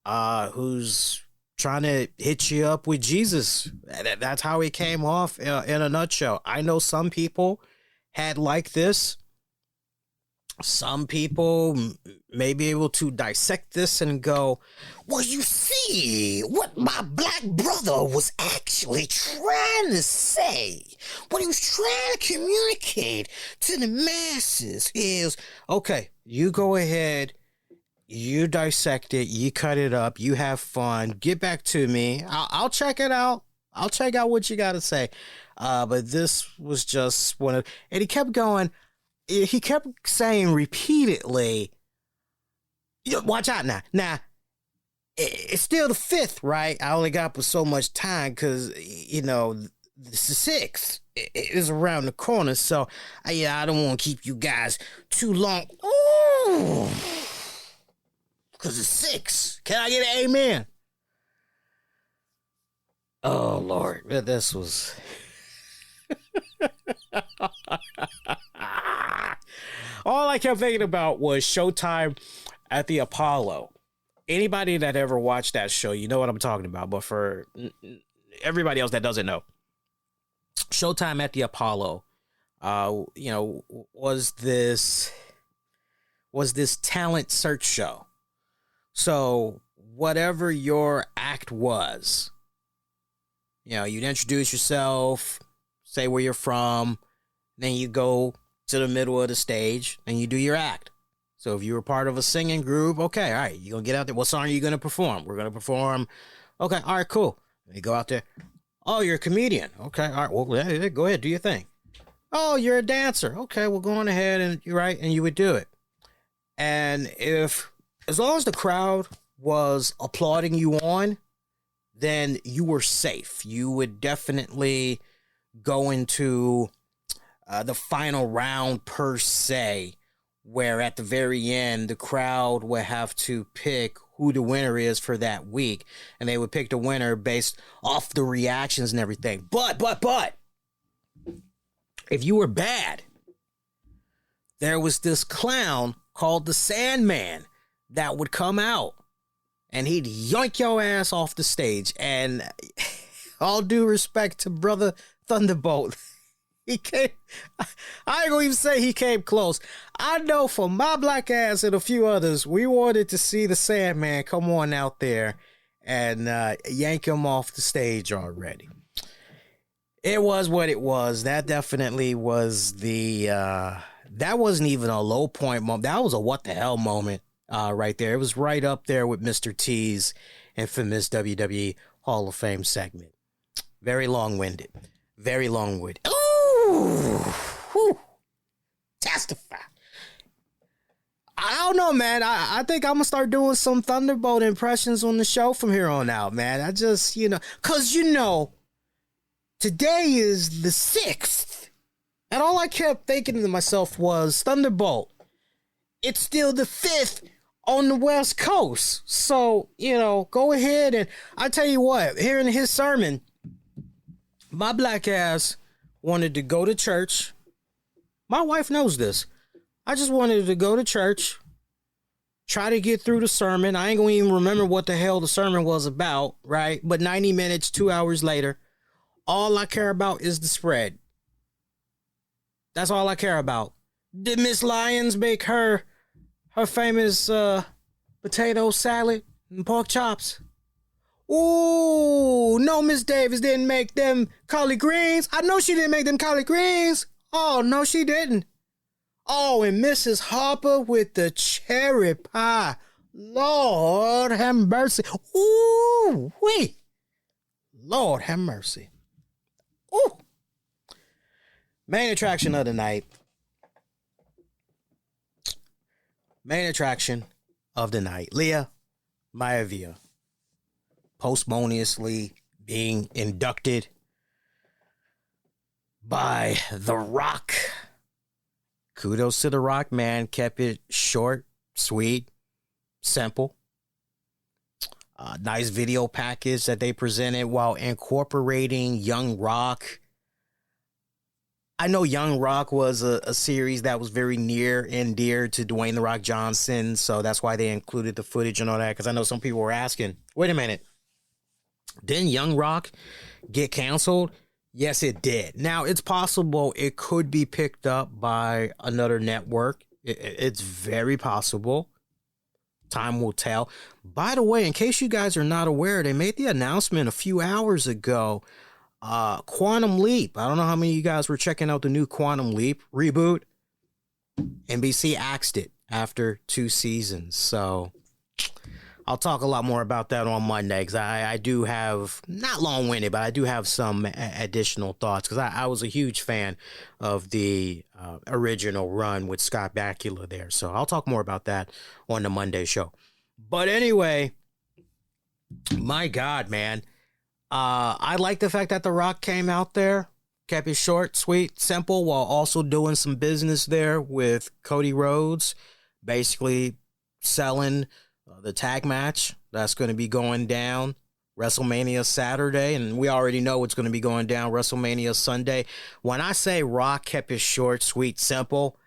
who's trying to hit you up with Jesus. That's how it came off in a nutshell. I know some people had like this. Some people may be able to dissect this and go, well, you see, what my black brother was actually trying to say, what he was trying to communicate to the masses is, okay, you go ahead, you dissect it, you cut it up, you have fun, get back to me, I'll check it out, I'll check out what you got to say. But this was just one of, and he kept going. He kept saying repeatedly, watch out now. Now, it's still the 5th, right? I only got for so much time because, the 6th is around the corner. So, I don't want to keep you guys too long. Ooh, because it's 6. Can I get an amen? Oh, Lord. This was... All I kept thinking about was Showtime at the Apollo. Anybody that ever watched that show, you know what I'm talking about. But for everybody else that doesn't know, Showtime at the Apollo, was this talent search show. So whatever your act was, you'd introduce yourself, say where you're from, then you go to the middle of the stage and you do your act. So if you were part of a singing group, okay, all right, you're going to get out there. What song are you going to perform? We're going to perform. Okay, all right, cool. You go out there. Oh, you're a comedian. Okay, all right, well, go ahead, do your thing. Oh, you're a dancer. Okay, well, go on ahead and you're right, and you would do it. And as long as the crowd was applauding you on, then you were safe. You would definitely go into the final round per se, where at the very end, the crowd would have to pick who the winner is for that week. And they would pick the winner based off the reactions and everything. But, if you were bad, there was this clown called the Sandman that would come out and he'd yoink your ass off the stage. And all due respect to brother Thunderbolt, he came, I ain't gonna even say he came close. I know for my black ass and a few others, we wanted to see the Sandman come on out there and yank him off the stage already. It was what it was. That definitely was that wasn't even a low point moment. That was a what the hell moment right there. It was right up there with Mr. T's infamous WWE Hall of Fame segment. Very long-winded. Very long-winded. Ooh! Whew. Testify. I don't know, man. I think I'm going to start doing some Thunderbolt impressions on the show from here on out, man. I just, because, today is the 6th. And all I kept thinking to myself was, Thunderbolt, it's still the 5th on the West Coast. So, go ahead and I tell you what, hearing his sermon, my black ass wanted to go to church. My wife knows this. I just wanted to go to church, try to get through the sermon. I ain't gonna even remember what the hell the sermon was about, right? But 90 minutes, 2 hours later, all I care about is the spread. That's all I care about. Did Miss Lyons make her famous potato salad and pork chops? Ooh, no, Miss Davis didn't make them collard greens. I know she didn't make them collard greens. Oh, no, she didn't. Oh, and Mrs. Harper with the cherry pie. Lord have mercy. Ooh, wait. Lord have mercy. Ooh. Main attraction of the night. Main attraction of the night. Leah Maivia posthumously being inducted by The Rock. Kudos to The Rock, man. Kept it short, sweet, simple. Nice video package that they presented while incorporating Young Rock. I know Young Rock was a series that was very near and dear to Dwayne The Rock Johnson, so that's why they included the footage and all that, because I know some people were asking, wait a minute, didn't Young Rock get canceled? Yes, it did. Now, it's possible it could be picked up by another network. It's very possible. Time will tell. By the way, in case you guys are not aware, they made the announcement a few hours ago. Quantum Leap. I don't know how many of you guys were checking out the new Quantum Leap reboot. NBC axed it after 2 seasons. So I'll talk a lot more about that on Monday, because I do have, not long-winded, but I do have some additional thoughts, because I was a huge fan of the original run with Scott Bakula there. So I'll talk more about that on the Monday show. But anyway, my God, man. I like the fact that The Rock came out there, kept it short, sweet, simple, while also doing some business there with Cody Rhodes, basically selling the tag match that's going to be going down WrestleMania Saturday, and we already know what's going to be going down WrestleMania Sunday. When I say Rock kept it short, sweet, simple,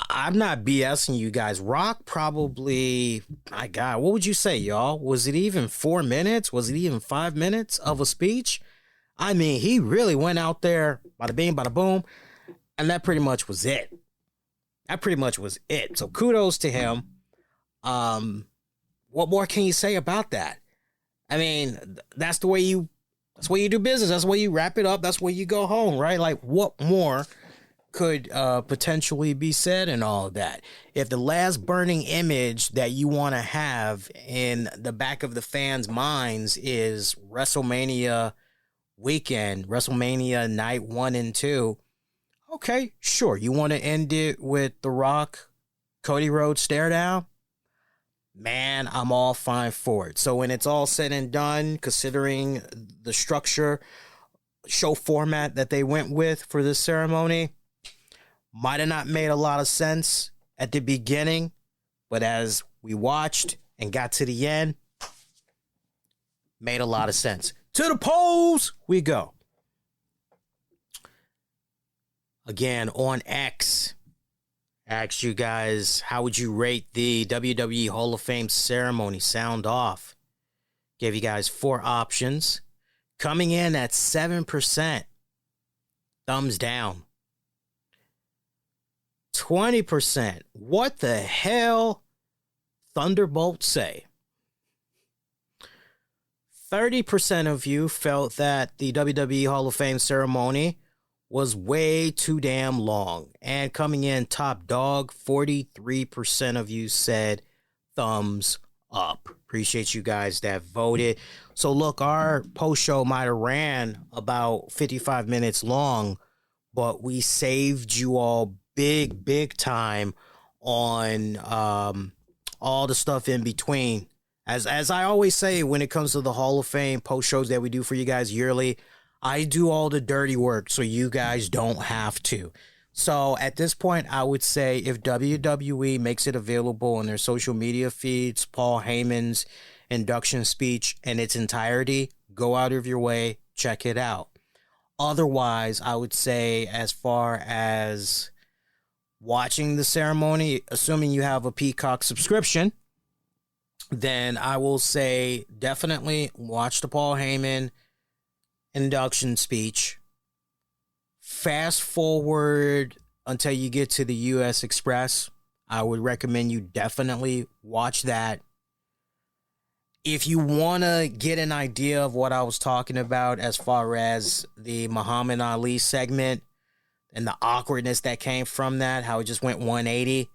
I'm not BSing you guys. Rock probably, my God, what would you say, y'all? Was it even 4 minutes? Was it even 5 minutes of a speech? I mean, he really went out there, bada bing, bada boom, and that pretty much was it. That pretty much was it. So kudos to him. What more can you say about that? I mean, that's the way you do business. That's the way you wrap it up. That's where you go home, right? Like, what more could potentially be said and all of that? If the last burning image that you want to have in the back of the fans' minds is WrestleMania weekend, WrestleMania night 1 and 2, okay, sure. You want to end it with The Rock, Cody Rhodes stare down? Man, I'm all fine for it. So when it's all said and done, considering the structure, show format that they went with for this ceremony, might have not made a lot of sense at the beginning, but as we watched and got to the end, made a lot of sense. To the polls we go. Again, on X, asked you guys, how would you rate the WWE Hall of Fame ceremony? Sound off. Gave you guys 4 options. Coming in at 7%. Thumbs down. 20%. What the hell? Thunderbolt say. 30% of you felt that the WWE Hall of Fame ceremony was way too damn long. And coming in top dog, 43% of you said thumbs up. Appreciate you guys that voted. So look, our post show might have ran about 55 minutes long, but we saved you all big time on all the stuff in between. As I always say, when it comes to the Hall of Fame post shows that we do for you guys yearly, I do all the dirty work so you guys don't have to. So at this point, I would say if WWE makes it available on their social media feeds, Paul Heyman's induction speech in its entirety, go out of your way, check it out. Otherwise, I would say as far as watching the ceremony, assuming you have a Peacock subscription, then I will say definitely watch the Paul Heyman induction speech. Fast forward until you get to the U.S. Express. I would recommend you definitely watch that. If you want to get an idea of what I was talking about as far as the Muhammad Ali segment and the awkwardness that came from that, how it just went 180,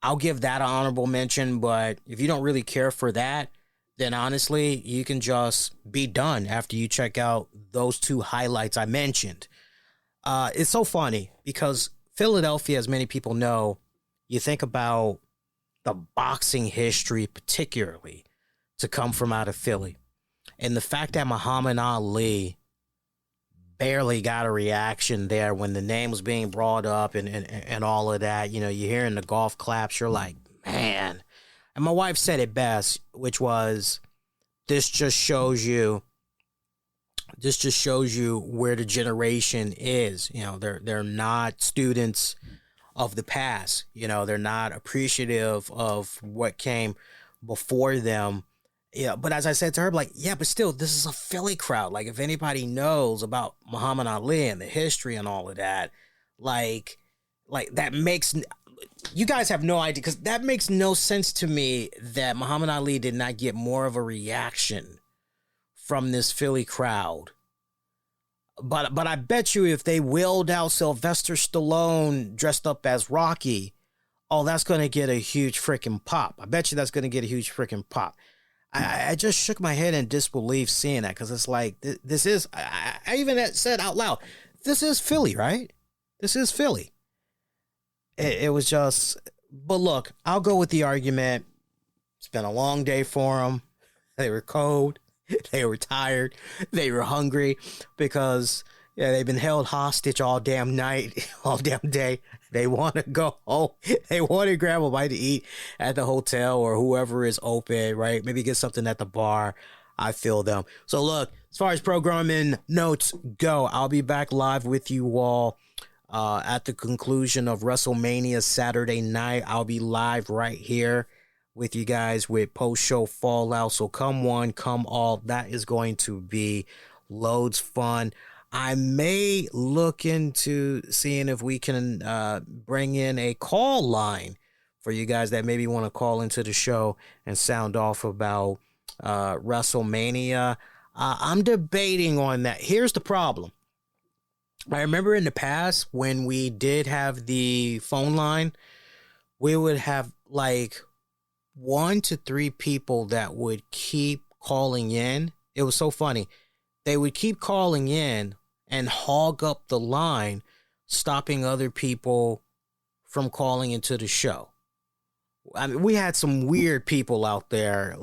I'll give that an honorable mention. But if you don't really care for that, then honestly, you can just be done after you check out those 2 highlights I mentioned. It's so funny because Philadelphia, as many people know, you think about the boxing history particularly to come from out of Philly. And the fact that Muhammad Ali barely got a reaction there when the name was being brought up and all of that, you know, you're hearing the golf claps, you're like, man. And my wife said it best, which was, this just shows you where the generation is. You know, they're not students of the past. You know, they're not appreciative of what came before them. Yeah, but as I said to her, like, yeah, but still, this is a Philly crowd. Like, if anybody knows about Muhammad Ali and the history and all of that, like that makes, you guys have no idea, because that makes no sense to me that Muhammad Ali did not get more of a reaction from this Philly crowd. But I bet you if they wheeled out Sylvester Stallone dressed up as Rocky, oh, that's going to get a huge freaking pop. I bet you that's going to get a huge freaking pop. I just shook my head in disbelief seeing that, because it's like, this is, I even said out loud, this is Philly, right? This is Philly. It was just, but look, I'll go with the argument. It's been a long day for them. They were cold. They were tired. They were hungry because they've been held hostage all damn night, all damn day. They want to go home. They want to grab a bite to eat at the hotel or whoever is open, right? Maybe get something at the bar. I feel them. So look, as far as programming notes go, I'll be back live with you all at the conclusion of WrestleMania Saturday night. I'll be live right here with you guys with post-show fallout. So come one, come all. That is going to be loads fun. I may look into seeing if we can bring in a call line for you guys that maybe want to call into the show and sound off about WrestleMania. I'm debating on that. Here's the problem. I remember in the past when we did have the phone line, we would have like 1 to 3 people that would keep calling in. It was so funny. They would keep calling in and hog up the line, stopping other people from calling into the show. I mean, we had some weird people out there,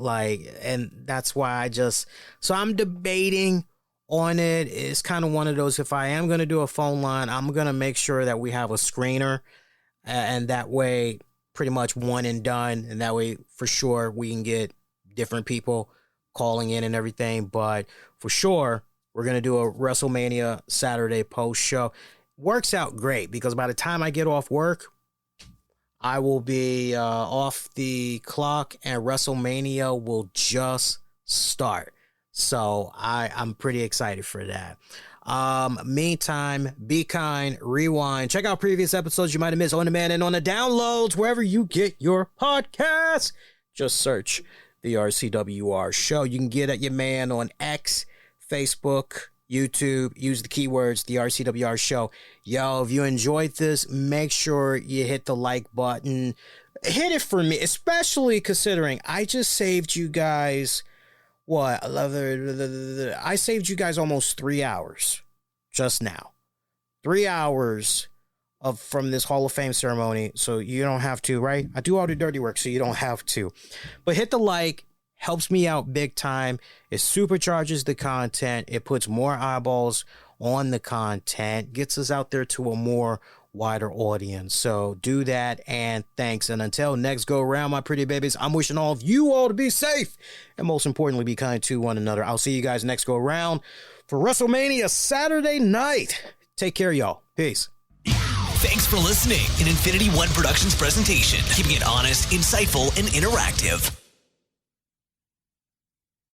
and that's why so I'm debating on it. It's kind of one of those, if I am going to do a phone line, I'm going to make sure that we have a screener, and that way pretty much one and done. And that way for sure we can get different people calling in and everything. But for sure, we're going to do a WrestleMania Saturday post show. Works out great because by the time I get off work, I will be off the clock and WrestleMania will just start. So I'm pretty excited for that. Meantime, be kind, rewind, check out previous episodes you might have missed on demand and on the downloads, wherever you get your podcasts. Just search the RCWR show. You can get at your man on X, Facebook, YouTube. Use the keywords, the RCWR show. Yo, if you enjoyed this, make sure you hit the like button. Hit it for me, especially considering I just saved you guys, I saved you guys almost 3 hours just now. 3 hours from this Hall of Fame ceremony, so you don't have to, right? I do all the dirty work, so you don't have to. But hit the like. Helps me out big time. It supercharges the content. It puts more eyeballs on the content. Gets us out there to a more wider audience. So do that, and thanks. And until next go around, my pretty babies, I'm wishing all of you all to be safe and most importantly, be kind to one another. I'll see you guys next go around for WrestleMania Saturday night. Take care, y'all. Peace. Thanks for listening. An Infinity One Productions presentation, keeping it honest, insightful, and interactive.